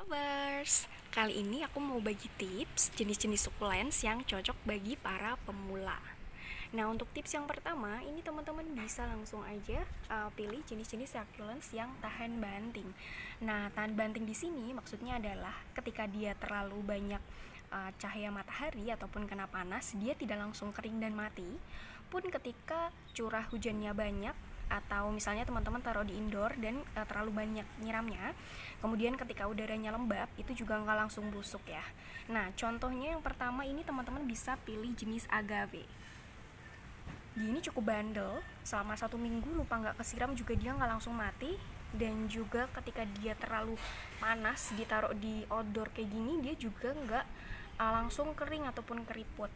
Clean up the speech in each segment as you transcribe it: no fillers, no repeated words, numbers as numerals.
Lovers, kali ini aku mau bagi tips jenis-jenis sukulens yang cocok bagi para pemula. Nah, untuk tips yang pertama, ini teman-teman bisa langsung aja pilih jenis-jenis succulents yang tahan banting. Nah, tahan banting di sini maksudnya adalah ketika dia terlalu banyak cahaya matahari ataupun kena panas, dia tidak langsung kering dan mati. Pun ketika curah hujannya banyak atau misalnya teman-teman taruh di indoor dan terlalu banyak nyiramnya, kemudian ketika udaranya lembab itu juga nggak langsung busuk ya. Nah, contohnya yang pertama ini teman-teman bisa pilih jenis agave. Dia ini cukup bandel, selama 1 minggu lupa nggak kesiram juga dia nggak langsung mati. Dan juga ketika dia terlalu panas ditaruh di outdoor kayak gini, dia juga nggak langsung kering ataupun keriput.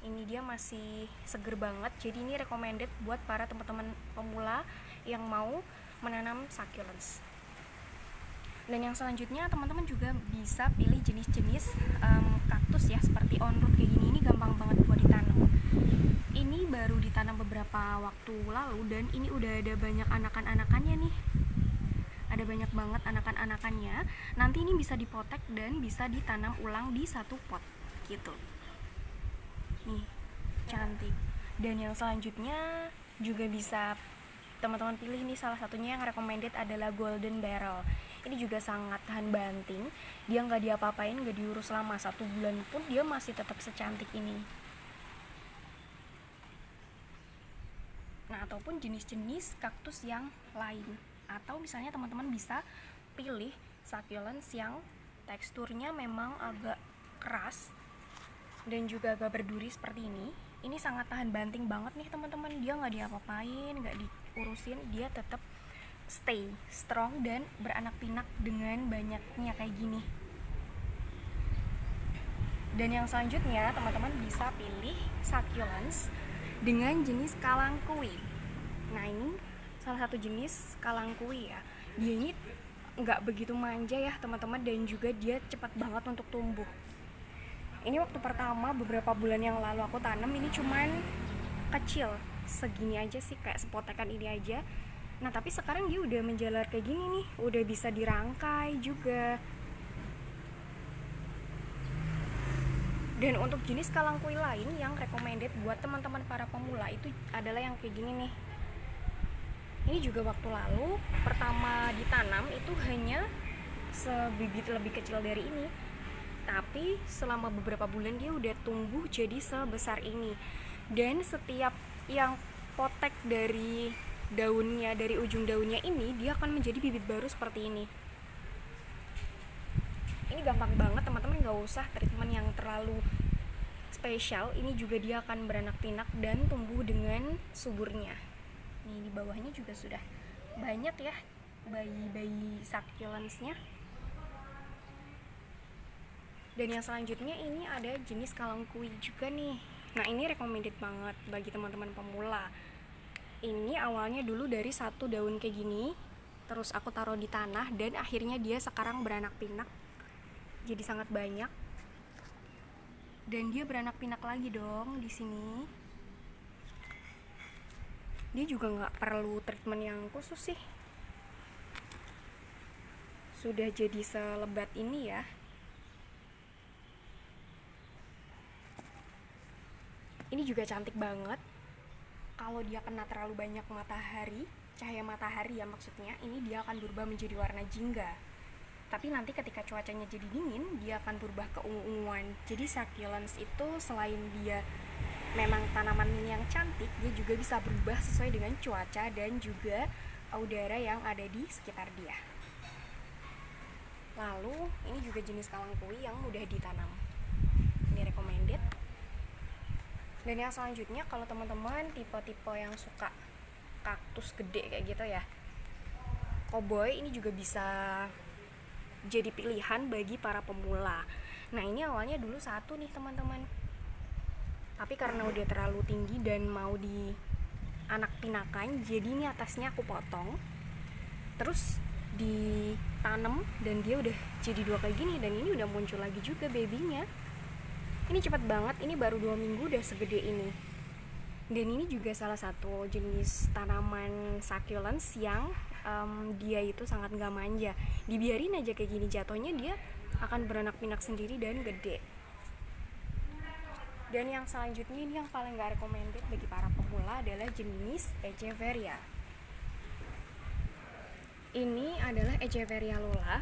Ini dia masih seger banget, jadi ini recommended buat para teman-teman pemula yang mau menanam succulents. Dan yang selanjutnya teman-teman juga bisa pilih jenis-jenis kaktus ya, seperti on root kayak gini. Ini gampang banget buat ditanam. Ini baru ditanam beberapa waktu lalu dan ini udah ada banyak anakan-anakannya nih. Ada banyak banget anakan-anakannya. Nanti ini bisa dipotek dan bisa ditanam ulang di satu pot gitu. Nih, cantik. Dan yang selanjutnya juga bisa teman-teman pilih nih, salah satunya yang recommended adalah golden barrel. Ini juga sangat tahan banting, dia nggak diapa-apain, nggak diurus selama 1 bulan pun dia masih tetap secantik ini. Nah, ataupun jenis-jenis kaktus yang lain, atau misalnya teman-teman bisa pilih succulents yang teksturnya memang agak keras dan juga agak berduri seperti ini. Ini sangat tahan banting banget nih teman-teman, dia nggak diapa-apain, nggak diurusin, dia tetap stay strong dan beranak pinak dengan banyaknya kayak gini. Dan yang selanjutnya teman-teman bisa pilih succulents dengan jenis kalangkui. Nah, ini salah satu jenis kalangkui ya. Dia ini nggak begitu manja ya teman-teman, dan juga dia cepat banget untuk tumbuh. Ini waktu pertama beberapa bulan yang lalu aku tanam, ini cuman kecil segini aja sih, kayak sepotekan ini aja. Nah, tapi sekarang dia udah menjalar kayak gini nih, udah bisa dirangkai juga. Dan untuk jenis kalangkui lain yang recommended buat teman-teman para pemula itu adalah yang kayak gini nih. Ini juga waktu lalu pertama ditanam itu hanya sebibit lebih kecil dari ini, tapi selama beberapa bulan dia udah tumbuh jadi sebesar ini. Dan setiap yang potek dari daunnya, dari ujung daunnya ini, dia akan menjadi bibit baru seperti ini. Ini gampang banget teman-teman, gak usah treatment yang terlalu spesial. Ini juga dia akan beranak pinak dan tumbuh dengan suburnya. Nih, di bawahnya juga sudah banyak ya bayi-bayi succulentsnya. Dan yang selanjutnya ini ada jenis kalangkui juga nih. Nah, ini recommended banget bagi teman-teman pemula. Ini awalnya dulu dari satu daun kayak gini, terus aku taruh di tanah dan akhirnya dia sekarang beranak pinak jadi sangat banyak. Dan dia beranak pinak lagi dong di sini. Dia juga nggak perlu treatment yang khusus sih, sudah jadi selebat ini ya. Ini juga cantik banget. Kalau dia kena terlalu banyak matahari, cahaya matahari ya maksudnya, ini dia akan berubah menjadi warna jingga. Tapi nanti ketika cuacanya jadi dingin, dia akan berubah ke ungu-unguan. Jadi succulents itu selain dia memang tanaman yang cantik, dia juga bisa berubah sesuai dengan cuaca dan juga udara yang ada di sekitar dia. Lalu ini juga jenis kalangkui yang mudah ditanam. Ini recommended. Dan yang selanjutnya, kalau teman-teman tipe-tipe yang suka kaktus gede kayak gitu ya, cowboy ini juga bisa jadi pilihan bagi para pemula. Nah, ini awalnya dulu satu nih teman-teman, tapi karena udah terlalu tinggi dan mau di anak pinakan, jadi ini atasnya aku potong, terus ditanam dan dia udah jadi 2 kayak gini. Dan ini udah muncul lagi juga babynya. Ini cepat banget, ini baru 2 minggu udah segede ini. Dan ini juga salah satu jenis tanaman succulents yang dia itu sangat nggak manja. Dibiarin aja kayak gini, jatuhnya dia akan beranak pinak sendiri dan gede. Dan yang selanjutnya ini yang paling gak recommended bagi para pemula adalah jenis Echeveria. Ini adalah Echeveria Lola.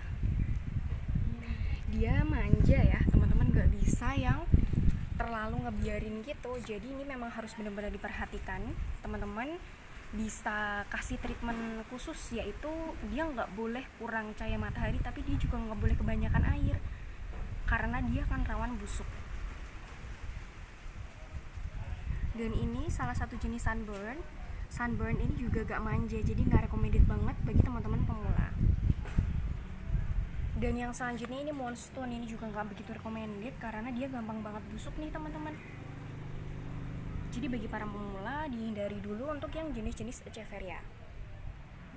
Dia manja ya teman-teman, gak bisa yang terlalu ngebiarin gitu. Jadi ini memang harus benar-benar diperhatikan. Teman-teman bisa kasih treatment khusus, yaitu dia nggak boleh kurang cahaya matahari, tapi dia juga nggak boleh kebanyakan air karena dia akan rawan busuk. Dan ini salah satu jenis sunburn ini juga gak manja, jadi gak recommended banget bagi teman-teman pemula. Dan yang selanjutnya ini Moonstone, ini juga gak begitu recommended karena dia gampang banget busuk nih teman-teman. Jadi bagi para pemula dihindari dulu untuk yang jenis-jenis Echeveria.